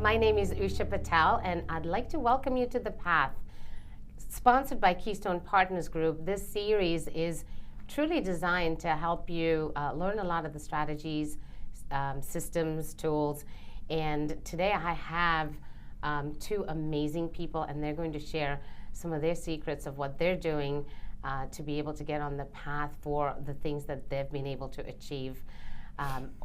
My name is USHA PATEL, and I'd like to welcome you to The Path. Sponsored by Keystone Partners Group, this series is truly designed to help you learn a lot of the strategies, systems, tools. And today I have two amazing people, and they're going to share some of their secrets of what they're doing to be able to get on the path for the things that they've been able to achieve.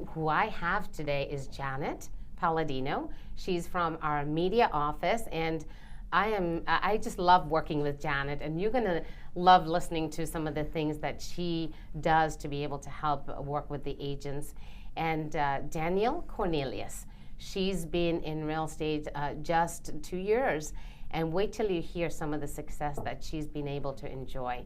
Who I have today is Janet Palladino. She's from our media office, and I just love working with Janet, and you're going to love listening to some of the things that she does to be able to help work with the agents. And Danielle Cornelius, she's been in real estate just 2 years, and wait till you hear some of the success that she's been able to enjoy.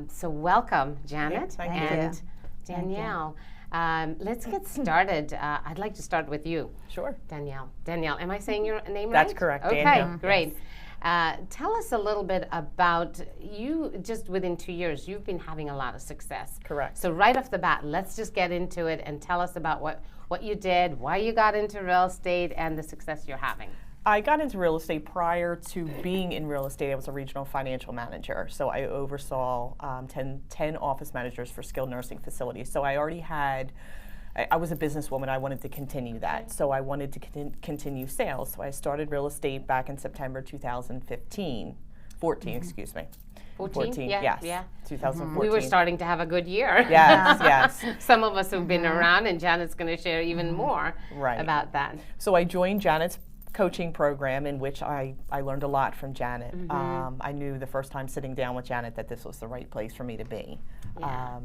So welcome, Janet. Thank you. And Danielle. Let's get started. I'd like to start with you. Sure. Danielle. Danielle, am I saying your name right? That's correct, Okay, Danielle. great. Yes. Tell us a little bit about you. Just within 2 years, you've been having a lot of success. Correct. So right off the bat, let's just get into it and tell us about what you did, why you got into real estate, and the success you're having. I got into real estate prior to being in real estate. I was a regional financial manager, so I oversaw 10 office managers for skilled nursing facilities. So I already had, I was a businesswoman. I wanted to continue that. So I wanted to continue sales. So I started real estate back in September 2014, excuse me. 14? Yes. Yeah. 2014. We were starting to have a good year. Yes, yes. Some of us have been around, and Janet's going to share even more about that. So I joined Janet's coaching program, in which I learned a lot from Janet. I knew the first time sitting down with Janet that this was the right place for me to be. Yeah.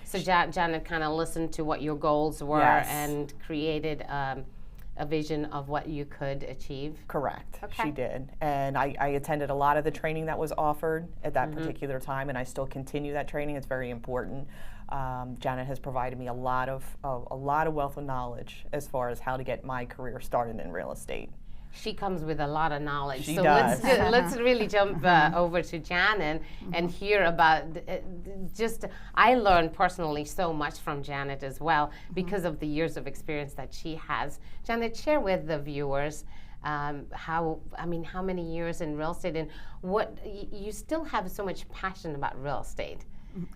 So Janet kind of listened to what your goals were and created a vision of what you could achieve. Correct. Okay. She did. And I attended a lot of the training that was offered at that particular time, and I still continue that training. It's very important. Janet has provided me a lot of wealth of knowledge as far as how to get my career started in real estate. She comes with a lot of knowledge. She so does. let's really jump over to Janet and hear about I learned personally so much from Janet as well because of the years of experience that she has. Janet, share with the viewers how many years in real estate, and what you still have so much passion about real estate.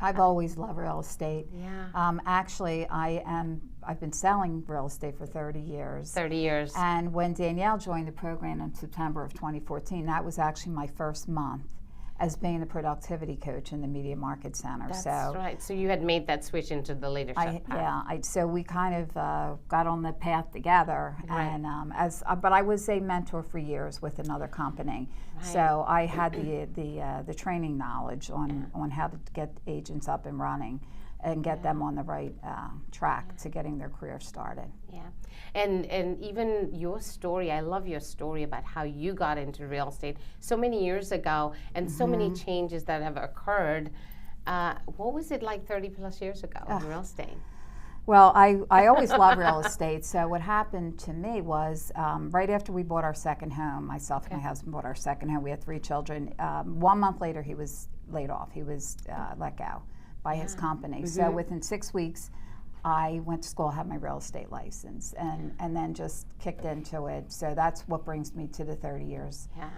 I've always loved real estate. Yeah. Actually, I've been selling real estate for 30 years. 30 years. And when Danielle joined the program in September of 2014, that was actually my first month as being the productivity coach in the Media Market Center. That's right. So you had made that switch into the leadership. So we kind of got on the path together, and but I was a mentor for years with another company. Right. So I had the training knowledge on how to get agents up and running and get them on the right track to getting their career started. Yeah, and even your story, I love your story about how you got into real estate so many years ago, and so many changes that have occurred. What was it like 30 plus years ago in real estate? Well, I always loved real estate. So what happened to me was right after we bought our second home, myself and my husband bought our second home. We had 3 children. 1 month later, he was laid off. He was let go by his company. So within 6 weeks, I went to school, had my real estate license, and then just kicked into it. So that's what brings me to the 30 years. Yeah.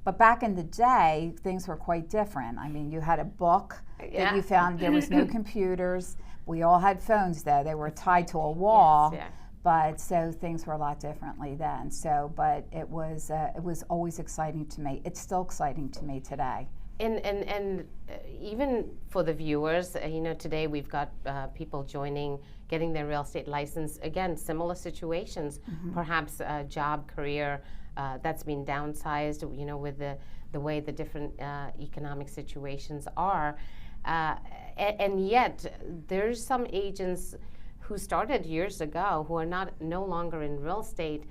But back in the day, things were quite different. I mean, you had a book that you found. There was no computers. We all had phones, though. They were tied to a wall. Yes, yeah. But so things were a lot differently then. So, but it was always exciting to me. It's still exciting to me today. And even for the viewers, today we've got people getting their real estate license. Again, similar situations, perhaps a job, career that's been downsized, with the way the different economic situations are. And yet, there's some agents who started years ago who are no longer in real estate,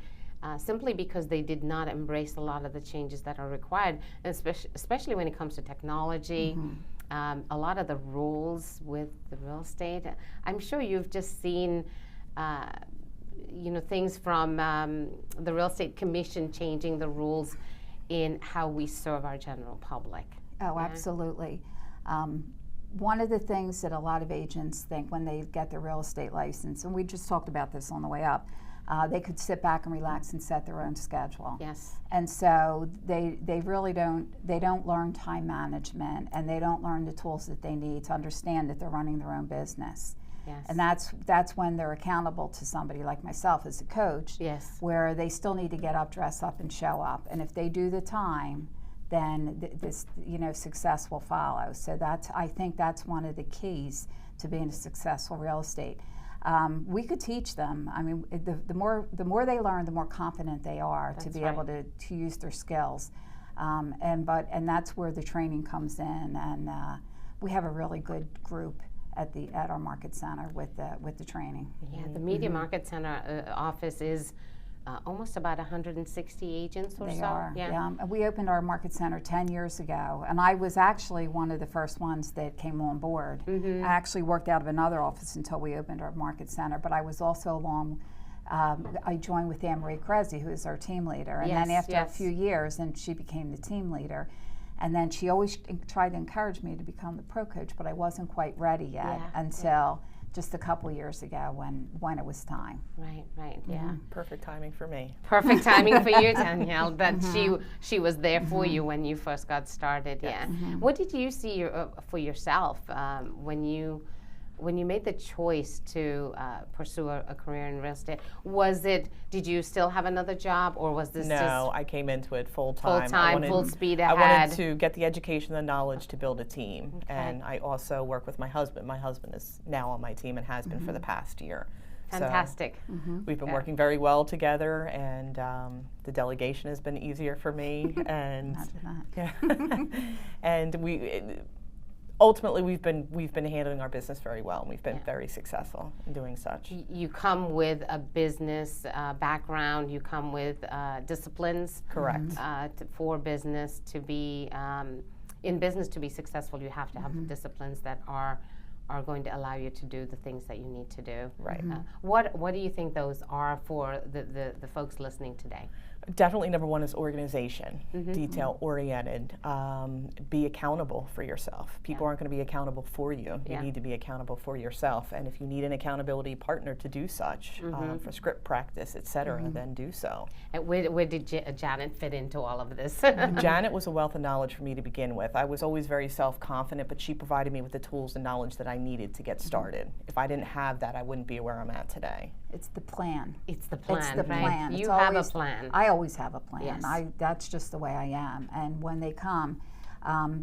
simply because they did not embrace a lot of the changes that are required, and especially when it comes to technology, a lot of the rules with the real estate. I'm sure you've just seen things from the Real Estate Commission changing the rules in how we serve our general public. Oh, absolutely. One of the things that a lot of agents think when they get their real estate license, and we just talked about this on the way up, they could sit back and relax and set their own schedule. Yes. And so they really don't learn time management, and they don't learn the tools that they need to understand that they're running their own business. Yes. And that's when they're accountable to somebody like myself as a coach. Yes. Where they still need to get up, dress up, and show up. And if they do the time, then this success will follow. So I think that's one of the keys to being a successful real estate. We could teach them. I mean, the more they learn, the more confident they are to be able to use their skills. And that's where the training comes in. And we have a really good group at our market center with the training. Yeah, the Media Market Center office is almost about 160 agents or so. They are, yeah. And we opened our market center 10 years ago, and I was actually one of the first ones that came on board. I actually worked out of another office until we opened our market center, but I was also I joined with Anne Marie Cressy, who is our team leader, and then after a few years, and she became the team leader. And then she always tried to encourage me to become the pro coach, but I wasn't quite ready yet until just a couple years ago when it was time. Right, yeah. Perfect timing for me. Perfect timing for you, Danielle, that she was there for you when you first got started, yeah. What did you see for yourself when you made the choice to pursue a career in real estate? Did you still have another job, or was this No, I came into it full time. Full speed ahead. I wanted to get the education and the knowledge to build a team. And I also work with my husband. My husband is now on my team and has been for the past year. Fantastic. So we've been working very well together, and the delegation has been easier for me. And and ultimately, we've been handling our business very well, and we've been very successful in doing such. You come with a business background. You come with disciplines. Correct. For business to be in business to be successful, you have to have the disciplines that are going to allow you to do the things that you need to do. Right. What do you think those are for the folks listening today? Definitely number one is organization, detail oriented. Be accountable for yourself. People aren't going to be accountable for you. You need to be accountable for yourself. And if you need an accountability partner to do such, for script practice, et cetera, then do so. And where did Janet fit into all of this? Janet was a wealth of knowledge for me to begin with. I was always very self-confident, but she provided me with the tools and knowledge that I needed to get started. If I didn't have that, I wouldn't be where I'm at today. It's the plan. It's the plan. It's the plan. You have a plan. I always have a plan. Yes. That's just the way I am. And when they come,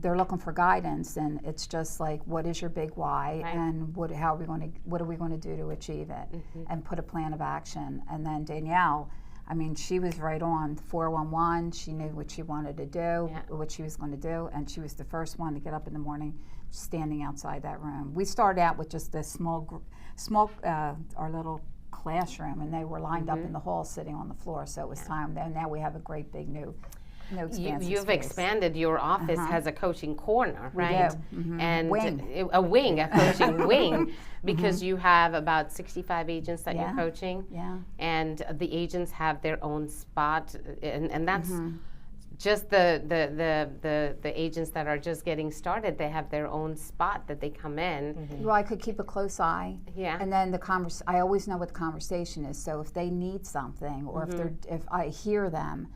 they're looking for guidance, and it's just like, what is your big why, and what are we going to do to achieve it, and put a plan of action. And then Danielle, I mean, she was right on 411. She knew what she wanted to do, what she was going to do, and she was the first one to get up in the morning, standing outside that room. We started out with just this small, our little classroom, and they were lined up in the hall sitting on the floor, so it was time. Then now we have a great big new expansive You've space. expanded. Your office has a coaching corner, right? We do. And a coaching wing, because you have about 65 agents that you're coaching, and the agents have their own spot, and that's just the agents that are just getting started. They have their own spot that they come in. Well, I could keep a close eye. Yeah. And then I always know what the conversation is. So if they need something, or if I hear them,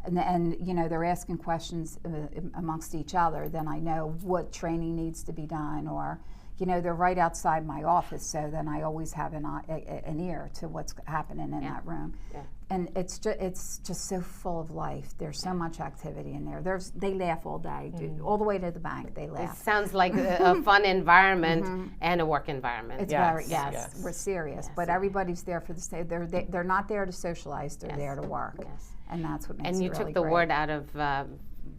and you know, they're asking questions amongst each other, then I know what training needs to be done, or you know, they're right outside my office, so then I always have an ear to what's happening in that room. Yeah. And it's just so full of life. There's so much activity in there. They laugh all day, all the way to the bank. They laugh. It sounds like a fun environment and a work environment. It's we're serious, but everybody's there for the same. They're not there to socialize. They're there to work, and that's what makes it And you really took the great. word out of.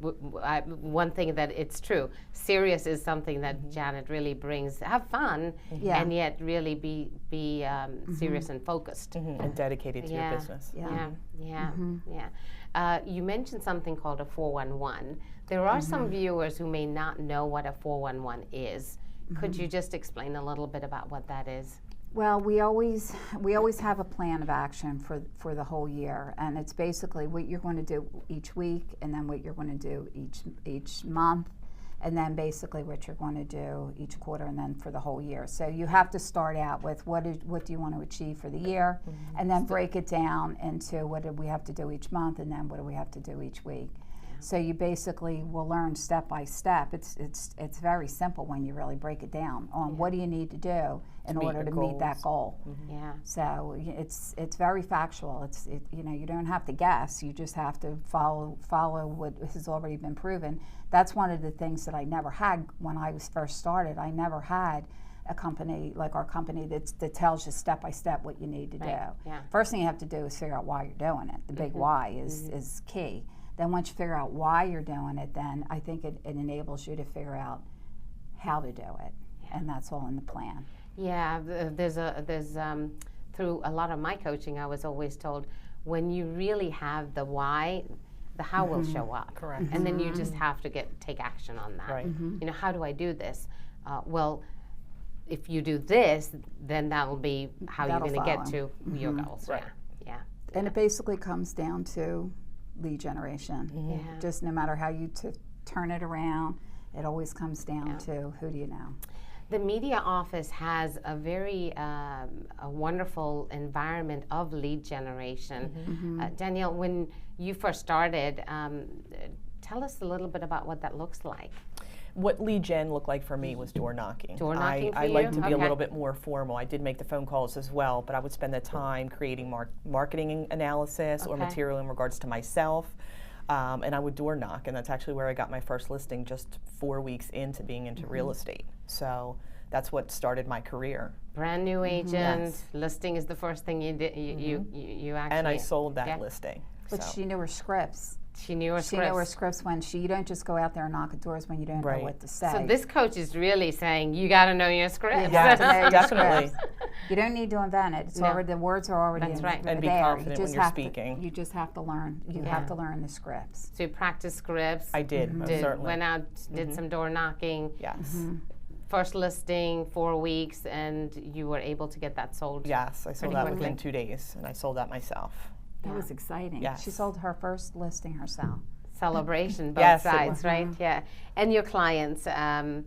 One thing that it's true. Serious is something that Janet really brings. Have fun, and yet really be serious and focused and dedicated to your business. You mentioned something called a 411. There are some viewers who may not know what a 411 is. Could you just explain a little bit about what that is? Well, we always have a plan of action for the whole year, and it's basically what you're going to do each week, and then what you're going to do each month, and then basically what you're going to do each quarter and then for the whole year. So you have to start out with what do you want to achieve for the year, and then break it down into what do we have to do each month, and then what do we have to do each week. So you basically will learn step by step. It's very simple when you really break it down on what do you need to do in order to meet that goal. Yeah. So it's very factual. You don't have to guess. You just have to follow what has already been proven. That's one of the things that I never had when I was first started. I never had a company like our company that tells you step by step what you need to do. Yeah. First thing you have to do is figure out why you're doing it. The big why is key. Then once you figure out why you're doing it, then I think it enables you to figure out how to do it, and that's all in the plan. Yeah, there's through a lot of my coaching, I was always told when you really have the why, the how will show up. Correct. And then you just have to take action on that. Right. You know, how do I do this? Well, if you do this, then that will be how That'll you're going to get follow. to your goals. Right. Yeah. And it basically comes down to lead generation. Yeah. Just no matter how you turn it around, it always comes down to who do you know. The media office has a very a wonderful environment of lead generation. Danielle, when you first started, tell us a little bit about what that looks like. What lead gen looked like for me was door knocking. Door knocking for I you? like to be a Okay. little bit more formal. I did make the phone calls as well, but I would spend the time creating marketing analysis or Okay. material in regards to myself. And I would door knock, and that's actually where I got my first listing just 4 weeks into being into real estate. So that's what started my career. Brand new agent, Yes. listing is the first thing you did. You actually. And I sold that yeah. listing. But so. she knew her scripts. She knew her She knew her scripts. scripts when you don't just go out there and knock at doors when you don't know Right. what to say. So this coach is really saying you got to know your scripts. You have to know your definitely. scripts. You don't need to invent it. It's No. already, the words are already That's right. And be there. confident you when just you're have speaking. You just have to learn. You Yeah. have to learn the scripts. So you practice scripts. I did, most certainly. Went out, did some door knocking. Yes. First listing, 4 weeks, and you were able to get that sold. Yes, I sold Pretty that quickly. within 2 days, and I sold that myself. That was exciting. Yes. She sold her first listing herself. Celebration, both Yes, it sides, was. right? Yeah. And your clients, I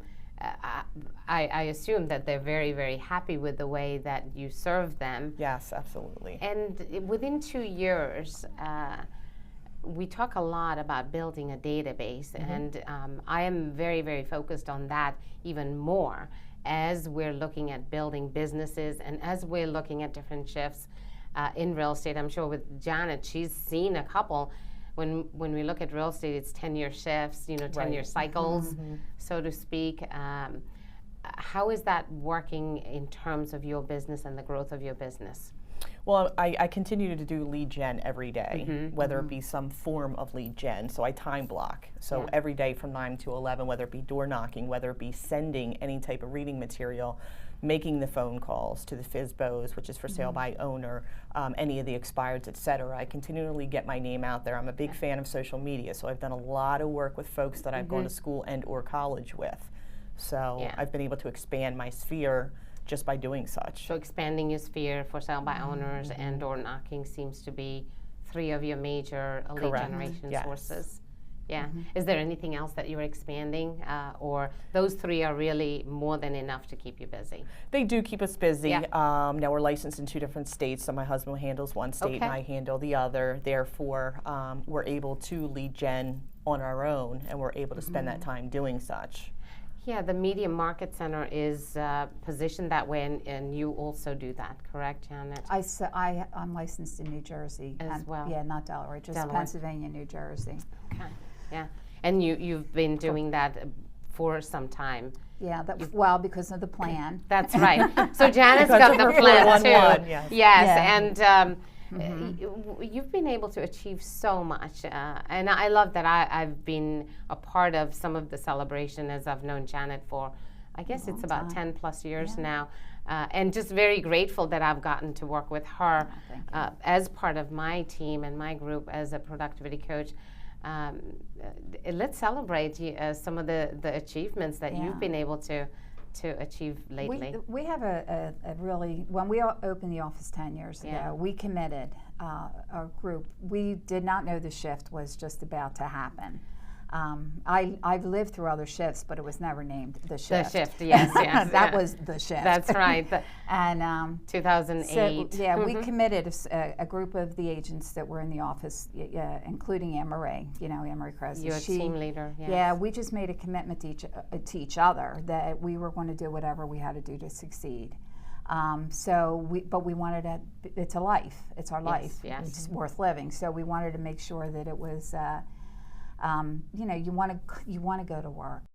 assume that they're very, very happy with the way that you serve them. Yes, absolutely. And within 2 years, we talk a lot about building a database, and I am very, very focused on that even more as we're looking at building businesses and as we're looking at different shifts in real estate. I'm sure with Janet, she's seen a couple. When we look at real estate, it's 10-year shifts, 10-year cycles, so to speak. How is that working in terms of your business and the growth of your business? Well, I continue to do lead gen every day, whether it be some form of lead gen. So I time block. So Yeah. every day from 9 to 11, whether it be door knocking, whether it be sending any type of reading material, making the phone calls to the FSBOs, which is for sale by owner, any of the expireds, et cetera. I continually get my name out there. I'm a big fan of social media, so I've done a lot of work with folks that I've gone to school and or college with. So Yeah. I've been able to expand my sphere just by doing such. So expanding your sphere for sale by owners and door knocking seems to be 3 of your major lead Correct. generation Yes. sources. Yeah. Is there anything else that you're expanding, or those 3 are really more than enough to keep you busy? They do keep us busy. Yeah. Now we're licensed in 2 different states, so my husband handles one state and Okay. I handle the other. Therefore, we're able to lead gen on our own, and we're able to spend that time doing such. Yeah, the Media Market Center is positioned that way, and you also do that, correct, Janet? I'm licensed in New Jersey. As well. Yeah, not Delaware, just Delaware. Pennsylvania, New Jersey. Okay. Yeah, and you've been doing that for some time. Yeah, well, because of the plan. That's right. So Janet's Because got of the her plan 411, too. yes. Yes, Yeah. and you've been able to achieve so much, and I love that I've been a part of some of the celebration as I've known Janet for, I guess it's about 10 plus years now, and just very grateful that I've gotten to work with her as part of my team and my group as a productivity coach. Let's celebrate some of the achievements that you've been able to achieve lately. We have a really, when we opened the office 10 years ago, we committed our group. We did not know the shift was just about to happen. I've lived through other shifts, but it was never named the shift. The shift, yes, yes. That was the shift. That's right. And 2008. So, yeah, we committed a group of the agents that were in the office, including Anne Marie. You know, Anne Marie Krause. You're a team leader. Yes. Yeah, we just made a commitment to each other that we were going to do whatever we had to do to succeed. But we wanted to. It's a life. It's our life. Yes. It's worth living. So we wanted to make sure that it was. You know, you want to go to work.